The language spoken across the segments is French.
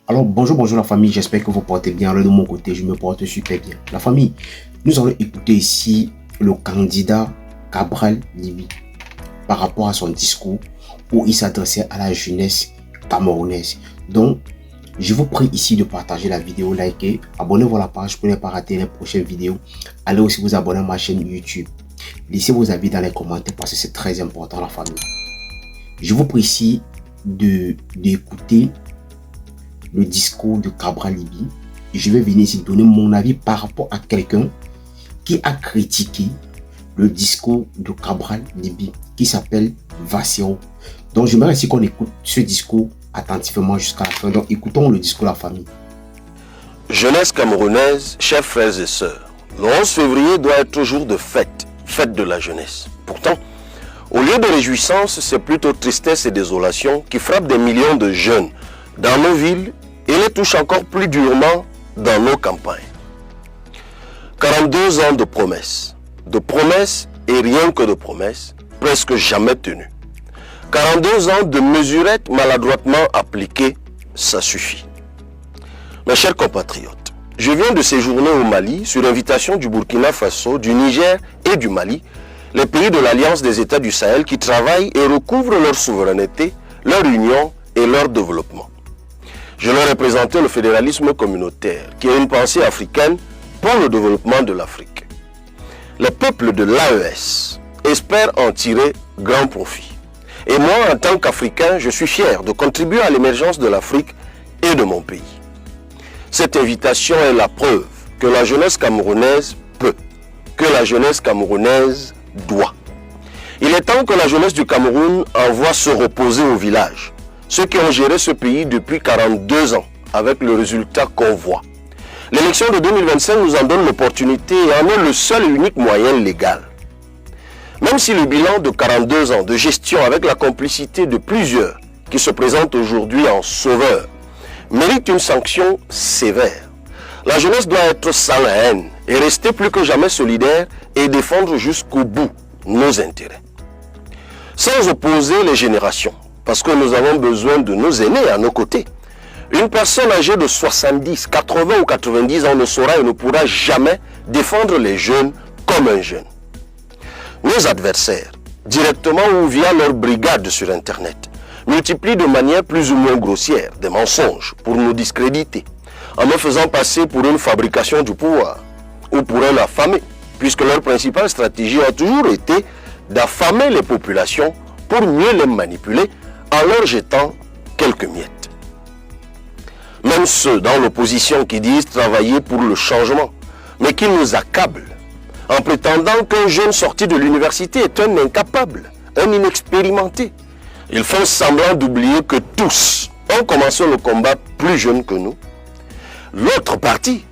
Alors bonjour la famille, j'espère que vous portez bien. Alors de mon côté, je me porte super bien. La famille, nous allons écouter ici le candidat Cabral Libi par rapport à son discours où il s'adressait à la jeunesse camerounaise. Donc, je vous prie ici de partager la vidéo, liker, abonnez-vous à la page pour ne pas rater les prochaines vidéos. Allez aussi vous abonner à ma chaîne YouTube. Laissez vos avis dans les commentaires parce que c'est très important la famille. Je vous prie ici d'écouter le discours de Cabral Libi. Je vais venir ici donner mon avis par rapport à quelqu'un qui a critiqué le discours de Cabral Libi, qui s'appelle Vassero. Donc j'aimerais ici qu'on écoute ce discours attentivement jusqu'à la fin. Donc écoutons le discours de la famille. Jeunesse camerounaise, chers frères et sœurs, le 11 février doit être jour de fête, fête de la jeunesse. Pourtant, au lieu de réjouissance, c'est plutôt tristesse et désolation qui frappent des millions de jeunes dans nos villes et les touchent encore plus durement dans nos campagnes. 42 ans de promesses et rien que de promesses, presque jamais tenues. 42 ans de mesurettes maladroitement appliquées, ça suffit. Mes chers compatriotes, je viens de séjourner au Mali sur invitation du Burkina Faso, du Niger et du Mali, les pays de l'Alliance des États du Sahel qui travaillent et recouvrent leur souveraineté, leur union et leur développement. Je leur ai présenté le fédéralisme communautaire, qui est une pensée africaine pour le développement de l'Afrique. Les peuples de l'AES espèrent en tirer grand profit. Et moi, en tant qu'Africain, je suis fier de contribuer à l'émergence de l'Afrique et de mon pays. Cette invitation est la preuve que la jeunesse camerounaise peut, que la jeunesse camerounaise doit. Il est temps que la jeunesse du Cameroun envoie se reposer au village. Ceux qui ont géré ce pays depuis 42 ans, avec le résultat qu'on voit. L'élection de 2025 nous en donne l'opportunité et en est le seul et unique moyen légal. Même si le bilan de 42 ans de gestion avec la complicité de plusieurs qui se présentent aujourd'hui en sauveurs mérite une sanction sévère, la jeunesse doit être sans la haine et rester plus que jamais solidaire et défendre jusqu'au bout nos intérêts. Sans opposer les générations, parce que nous avons besoin de nos aînés à nos côtés. Une personne âgée de 70, 80 ou 90 ans ne saura et ne pourra jamais défendre les jeunes comme un jeune. Nos adversaires, directement ou via leur brigade sur Internet, multiplient de manière plus ou moins grossière des mensonges pour nous discréditer, en me faisant passer pour une fabrication du pouvoir ou pour un affamé, puisque leur principale stratégie a toujours été d'affamer les populations pour mieux les manipuler en leur jetant quelques miettes. Même ceux dans l'opposition qui disent travailler pour le changement, mais qui nous accablent en prétendant qu'un jeune sorti de l'université est un incapable, un inexpérimenté. Ils font semblant d'oublier que tous ont commencé le combat plus jeunes que nous. L'autre partie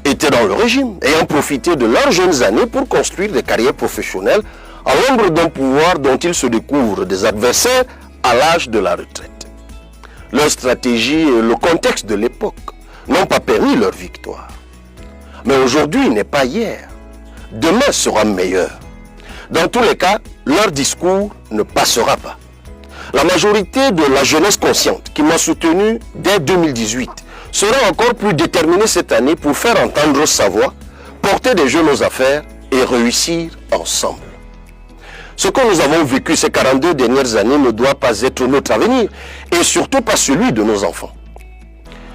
était dans le régime, ayant profité de leurs jeunes années pour construire des carrières professionnelles à l'ombre d'un pouvoir dont ils se découvrent des adversaires à l'âge de la retraite. Leur stratégie et le contexte de l'époque n'ont pas permis leur victoire. Mais aujourd'hui n'est pas hier. Demain sera meilleur. Dans tous les cas, leur discours ne passera pas. La majorité de la jeunesse consciente qui m'a soutenu dès 2018 sera encore plus déterminée cette année pour faire entendre sa voix, porter des jeunes aux affaires et réussir ensemble. Ce que nous avons vécu ces 42 dernières années ne doit pas être notre avenir et surtout pas celui de nos enfants.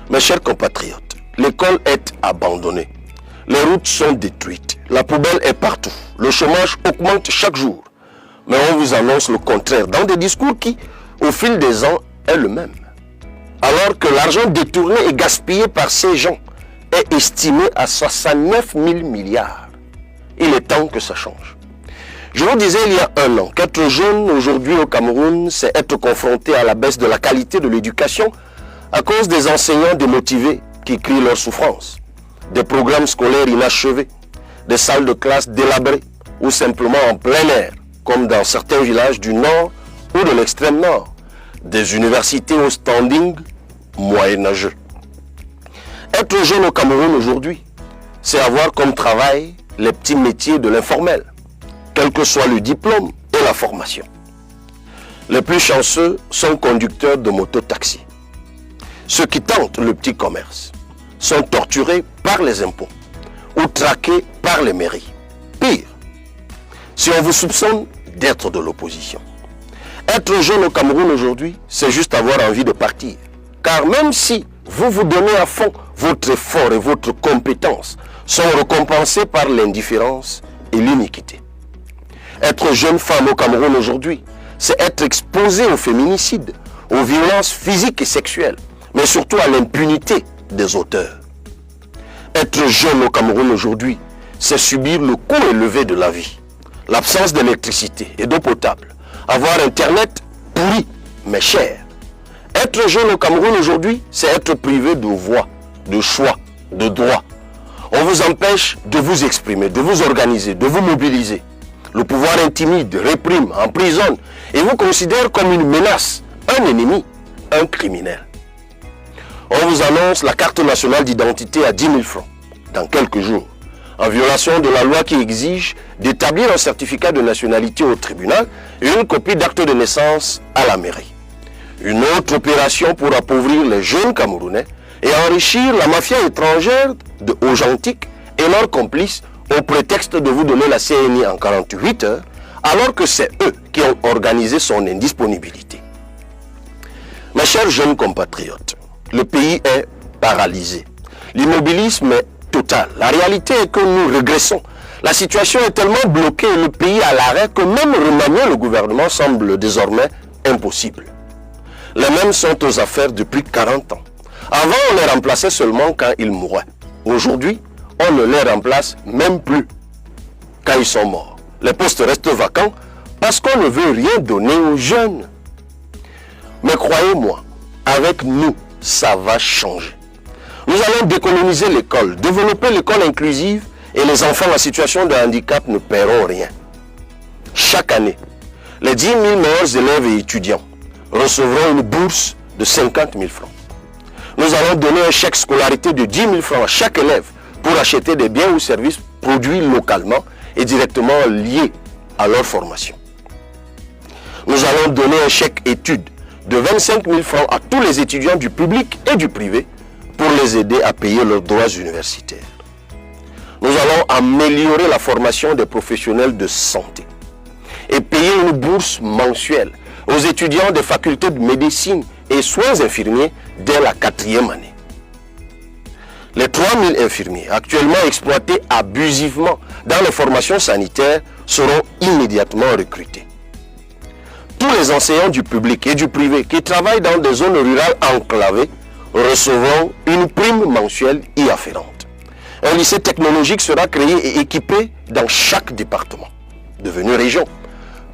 Mes chers compatriotes, l'école est abandonnée. Les routes sont détruites. La poubelle est partout. Le chômage augmente chaque jour. Mais on vous annonce le contraire dans des discours qui, au fil des ans, est le même. Alors que l'argent détourné et gaspillé par ces gens est estimé à 69 000 milliards. Il est temps que ça change. Je vous disais il y a un an qu'être jeune aujourd'hui au Cameroun, c'est être confronté à la baisse de la qualité de l'éducation à cause des enseignants démotivés qui crient leur souffrance, des programmes scolaires inachevés, des salles de classe délabrées ou simplement en plein air, comme dans certains villages du nord ou de l'extrême nord, des universités au standing moyenâgeux. Être jeune au Cameroun aujourd'hui, c'est avoir comme travail les petits métiers de l'informel, quel que soit le diplôme et la formation. Les plus chanceux sont conducteurs de moto-taxi. ceux qui tentent le petit commerce sont torturés par les impôts ou traqués par les mairies. Pire, si on vous soupçonne d'être de l'opposition, être jeune au Cameroun aujourd'hui, c'est juste avoir envie de partir. Car même si vous vous donnez à fond, votre effort et votre compétence sont récompensés par l'indifférence et l'iniquité. Être jeune femme au Cameroun aujourd'hui, c'est être exposé au féminicide, aux violences physiques et sexuelles, mais surtout à l'impunité des auteurs. Être jeune au Cameroun aujourd'hui, c'est subir le coût élevé de la vie, l'absence d'électricité et d'eau potable, avoir Internet pourri mais cher. Être jeune au Cameroun aujourd'hui, c'est être privé de voix, de choix, de droits. On vous empêche de vous exprimer, de vous organiser, de vous mobiliser. Le pouvoir intimide, réprime, emprisonne et vous considère comme une menace, un ennemi, un criminel. On vous annonce la carte nationale d'identité à 10 000 francs dans quelques jours, en violation de la loi qui exige d'établir un certificat de nationalité au tribunal et une copie d'acte de naissance à la mairie. Une autre opération pour appauvrir les jeunes Camerounais et enrichir la mafia étrangère de Augentique et leurs complices au prétexte de vous donner la CNI en 48 heures, alors que c'est eux qui ont organisé son indisponibilité. Mes chers jeunes compatriotes, le pays est paralysé. L'immobilisme est total. La réalité est que nous régressons. La situation est tellement bloquée et le pays à l'arrêt que même remanier le gouvernement semble désormais impossible. Les mêmes sont aux affaires depuis 40 ans. Avant, on les remplaçait seulement quand ils mouraient. Aujourd'hui, on ne les remplace même plus quand ils sont morts. Les postes restent vacants parce qu'on ne veut rien donner aux jeunes. Mais croyez-moi, avec nous, ça va changer. Nous allons décoloniser l'école, développer l'école inclusive et les enfants en situation de handicap ne paieront rien. Chaque année, les 10 000 meilleurs élèves et étudiants recevront une bourse de 50 000 francs. Nous allons donner un chèque scolarité de 10 000 francs à chaque élève pour acheter des biens ou services produits localement et directement liés à leur formation. Nous allons donner un chèque études de 25 000 francs à tous les étudiants du public et du privé pour les aider à payer leurs droits universitaires. Nous allons améliorer la formation des professionnels de santé et payer une bourse mensuelle aux étudiants des facultés de médecine et soins infirmiers dès la 4e année. Les 3 000 infirmiers actuellement exploités abusivement dans les formations sanitaires seront immédiatement recrutés. Tous les enseignants du public et du privé qui travaillent dans des zones rurales enclavées recevront une prime mensuelle y afférente. Un lycée technologique sera créé et équipé dans chaque département, devenu région.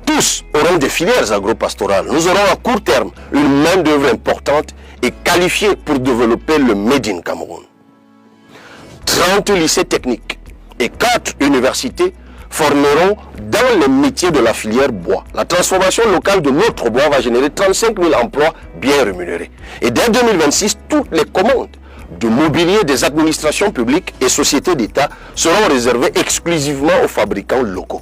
Tous auront des filières agro-pastorales. Nous aurons à court terme une main-d'œuvre importante et qualifiée pour développer le Made in Cameroun. 30 lycées techniques et 4 universités formeront dans les métiers de la filière bois. La transformation locale de notre bois va générer 35 000 emplois bien rémunérés. Et dès 2026, toutes les commandes de mobilier des administrations publiques et sociétés d'État seront réservées exclusivement aux fabricants locaux.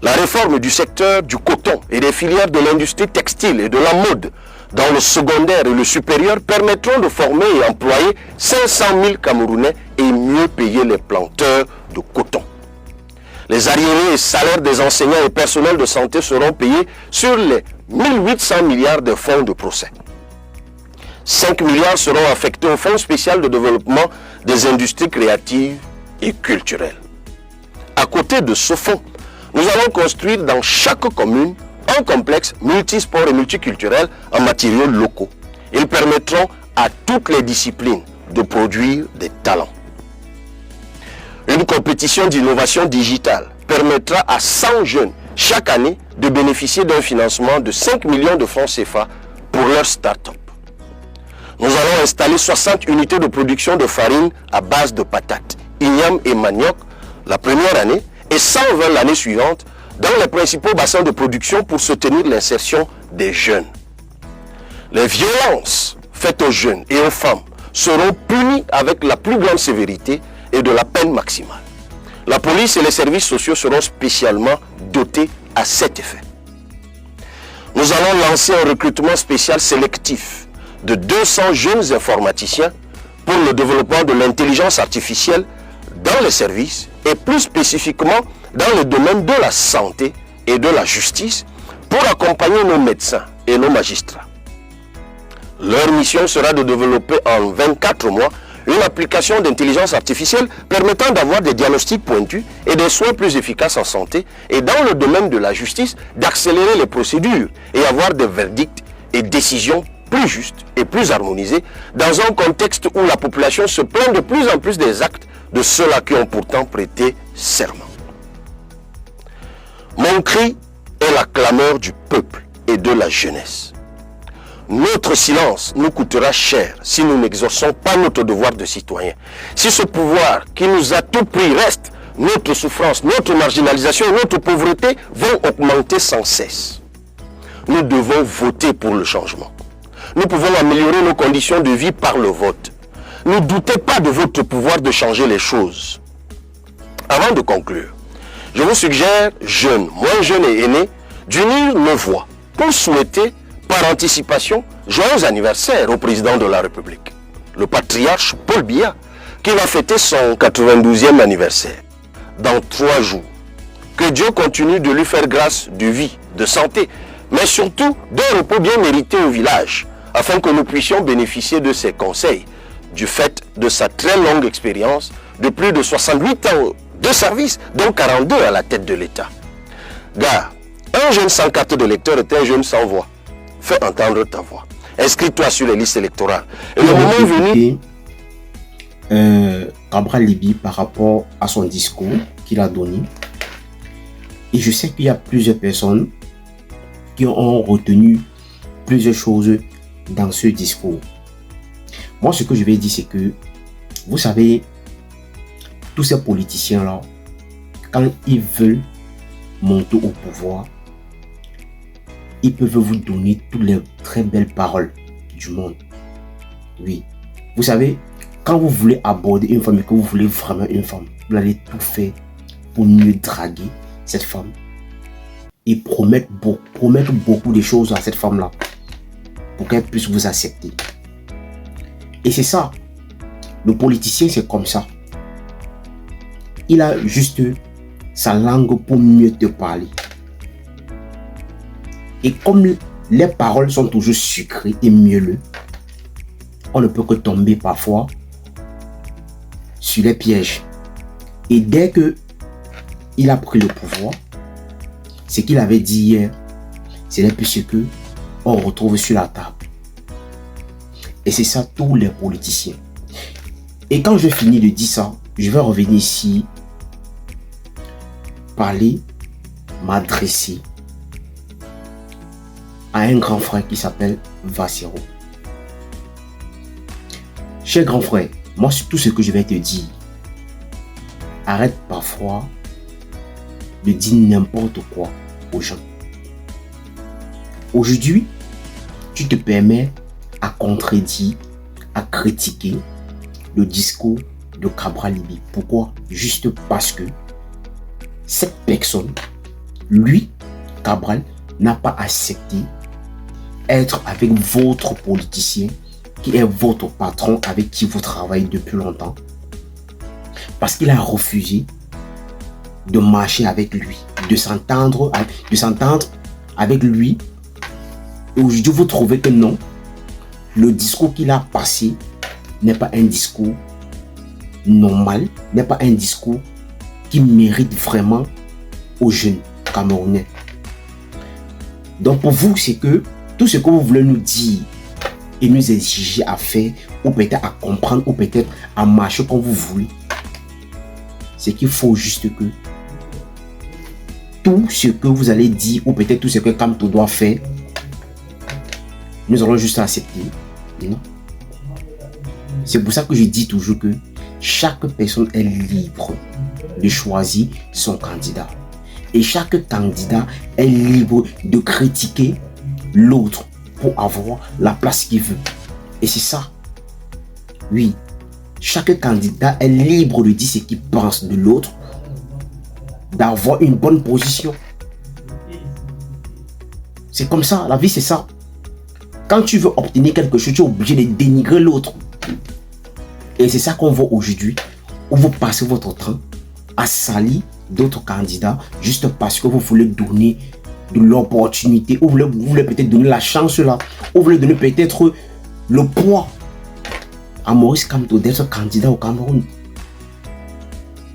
La réforme du secteur du coton et des filières de l'industrie textile et de la mode dans le secondaire et le supérieur permettront de former et employer 500 000 Camerounais et mieux payer les planteurs de coton. Les arriérés et salaires des enseignants et personnels de santé seront payés sur les 1800 milliards de fonds de procès. 5 milliards seront affectés au Fonds spécial de développement des industries créatives et culturelles. À côté de ce fonds, nous allons construire dans chaque commune un complexe multisport et multiculturel en matériaux locaux. Ils permettront à toutes les disciplines de produire des talents. Une compétition d'innovation digitale permettra à 100 jeunes chaque année de bénéficier d'un financement de 5 millions de francs CFA pour leur start-up. Nous allons installer 60 unités de production de farine à base de patates, igname et manioc la première année et 120 l'année suivante dans les principaux bassins de production pour soutenir l'insertion des jeunes. Les violences faites aux jeunes et aux femmes seront punies avec la plus grande sévérité et de la peine maximale. La police et les services sociaux seront spécialement dotés à cet effet. Nous allons lancer un recrutement spécial sélectif de 200 jeunes informaticiens pour le développement de l'intelligence artificielle dans les services et plus spécifiquement dans le domaine de la santé et de la justice pour accompagner nos médecins et nos magistrats. Leur mission sera de développer en 24 mois une application d'intelligence artificielle permettant d'avoir des diagnostics pointus et des soins plus efficaces en santé et dans le domaine de la justice d'accélérer les procédures et avoir des verdicts et décisions plus justes et plus harmonisées dans un contexte où la population se plaint de plus en plus des actes de ceux-là qui ont pourtant prêté serment. Mon cri est la clameur du peuple et de la jeunesse. Notre silence nous coûtera cher si nous n'exerçons pas notre devoir de citoyen. Si ce pouvoir qui nous a tout pris reste, notre souffrance, notre marginalisation et notre pauvreté vont augmenter sans cesse. Nous devons voter pour le changement. Nous pouvons améliorer nos conditions de vie par le vote. Ne doutez pas de votre pouvoir de changer les choses. Avant de conclure, je vous suggère, jeunes, moins jeunes et aînés, d'unir nos voix pour souhaiter par anticipation joyeux anniversaire au président de la République, le patriarche Paul Biya, qui va fêter son 92e anniversaire. Dans 3 jours, que Dieu continue de lui faire grâce de vie, de santé, mais surtout d'un repos bien mérité au village, afin que nous puissions bénéficier de ses conseils, du fait de sa très longue expérience de plus de 68 ans de service, dont 42 à la tête de l'État. Gars, un jeune sans carte de lecteur est un jeune sans voix. Fais entendre ta voix. Inscris-toi sur les listes électorales. Et le moment est venu. Cabral Libby par rapport à son discours qu'il a donné. Et je sais qu'il y a plusieurs personnes qui ont retenu plusieurs choses dans ce discours. Moi, ce que je vais dire, c'est que, vous savez, tous ces politiciens-là, quand ils veulent monter au pouvoir, ils peuvent vous donner toutes les très belles paroles du monde. Oui. Vous savez, quand vous voulez aborder une femme et que vous voulez vraiment une femme, vous allez tout faire pour mieux draguer cette femme et promettre beaucoup de choses à cette femme-là pour qu'elle puisse vous accepter. Et c'est ça. Le politicien, c'est comme ça. Il a juste sa langue pour mieux te parler. Et comme les paroles sont toujours sucrées et mielleuses, on ne peut que tomber parfois sur les pièges. Et dès que il a pris le pouvoir, ce qu'il avait dit hier, ce n'est plus ce que on retrouve sur la table. Et c'est ça tous les politiciens. Et quand je finis de dire ça, je vais revenir ici, parler, m'adresser à un grand frère qui s'appelle Vassero. Cher grand frère, moi c'est tout ce que je vais te dire. Arrête parfois de dire n'importe quoi aux gens. Aujourd'hui, tu te permets à contredire, à critiquer le discours de Cabral Libby. Pourquoi? Juste parce que cette personne, lui, Cabral, n'a pas accepté être avec votre politicien qui est votre patron avec qui vous travaillez depuis longtemps, parce qu'il a refusé de marcher avec lui, de s'entendre avec lui. Et aujourd'hui, vous trouvez que non, le discours qu'il a passé n'est pas un discours normal, n'est pas un discours qui mérite vraiment aux jeunes Camerounais. Donc pour vous, c'est que tout ce que vous voulez nous dire et nous exiger à faire, ou peut-être à comprendre, ou peut-être à marcher comme vous voulez, c'est qu'il faut juste que tout ce que vous allez dire, ou peut-être tout ce que Kamto doit faire, nous allons juste accepter. Non. C'est pour ça que je dis toujours que chaque personne est libre de choisir son candidat. Et chaque candidat est libre de critiquer l'autre pour avoir la place qu'il veut. Et c'est ça. Oui. Chaque candidat est libre de dire ce qu'il pense de l'autre, d'avoir une bonne position. C'est comme ça. La vie, c'est ça. Quand tu veux obtenir quelque chose, tu es obligé de dénigrer l'autre. Et c'est ça qu'on voit aujourd'hui, où vous passez votre temps à salir d'autres candidats juste parce que vous voulez donner de l'opportunité, ou vous voulez peut-être donner la chance là, ou vous voulez donner peut-être le poids à Maurice Kamto d'être candidat au Cameroun.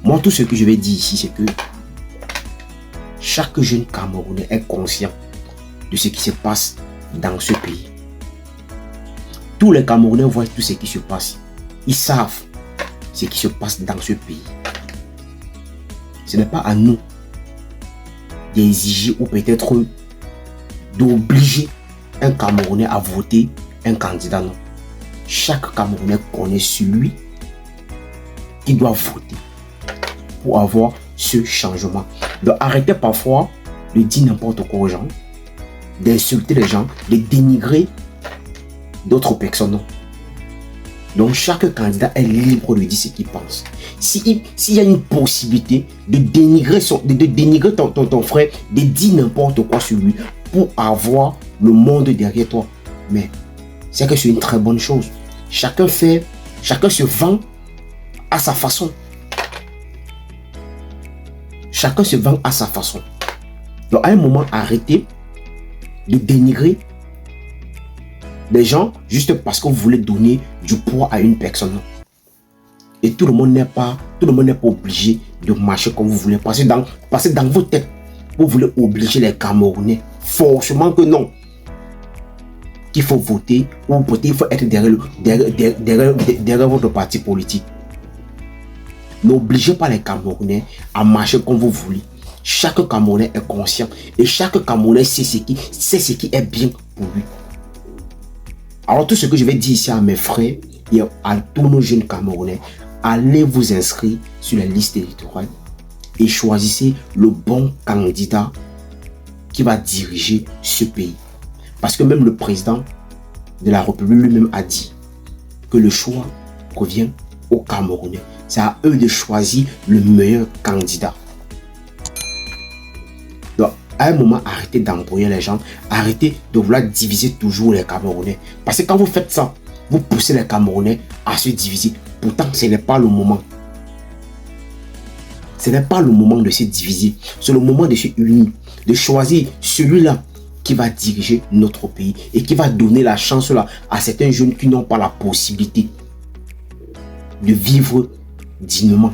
Moi, tout ce que je vais dire ici, c'est que chaque jeune Camerounais est conscient de ce qui se passe dans ce pays. Tous les Camerounais voient tout ce qui se passe. Ils savent ce qui se passe dans ce pays. Ce n'est pas à nous d'exiger ou peut-être d'obliger un Camerounais à voter un candidat, non. Chaque Camerounais connaît celui qui doit voter pour avoir ce changement. Donc arrêtez parfois de dire n'importe quoi aux gens, d'insulter les gens, de dénigrer d'autres personnes. Donc chaque candidat est libre de dire ce qu'il pense. S'il y a une possibilité de dénigrer, ton frère, de dire n'importe quoi sur lui pour avoir le monde derrière toi, mais c'est que c'est une très bonne chose. Chacun se vend à sa façon. Chacun se vend à sa façon. Donc à un moment, arrêtez de dénigrer des gens juste parce que vous voulez donner du poids à une personne. Et tout le monde n'est pas obligé de marcher comme vous voulez. Passer dans vos têtes, vous voulez obliger les Camerounais. Forcément que non. Qu'il faut voter, ou peut-être il faut être derrière votre parti politique. N'obligez pas les Camerounais à marcher comme vous voulez. Chaque Camerounais est conscient et chaque Camerounais sait ce qui est bien pour lui. Alors tout ce que je vais dire ici à mes frères et à tous nos jeunes Camerounais, allez vous inscrire sur la liste électorale et choisissez le bon candidat qui va diriger ce pays. Parce que même le président de la République lui-même a dit que le choix revient aux Camerounais. C'est à eux de choisir le meilleur candidat. Donc, à un moment, arrêtez d'embrouiller les gens. Arrêtez de vouloir diviser toujours les Camerounais. Parce que quand vous faites ça, vous poussez les Camerounais à se diviser. Pourtant, ce n'est pas le moment. Ce n'est pas le moment de se diviser. C'est le moment de se unir. De choisir celui-là qui va diriger notre pays et qui va donner la chance là à certains jeunes qui n'ont pas la possibilité de vivre dignement.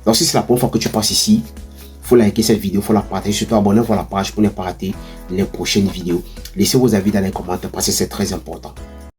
Donc si c'est la première fois que tu passes ici, il faut liker cette vidéo, il faut la partager, surtout abonnez-vous à la page pour ne pas rater les prochaines vidéos. Laissez vos avis dans les commentaires parce que c'est très important.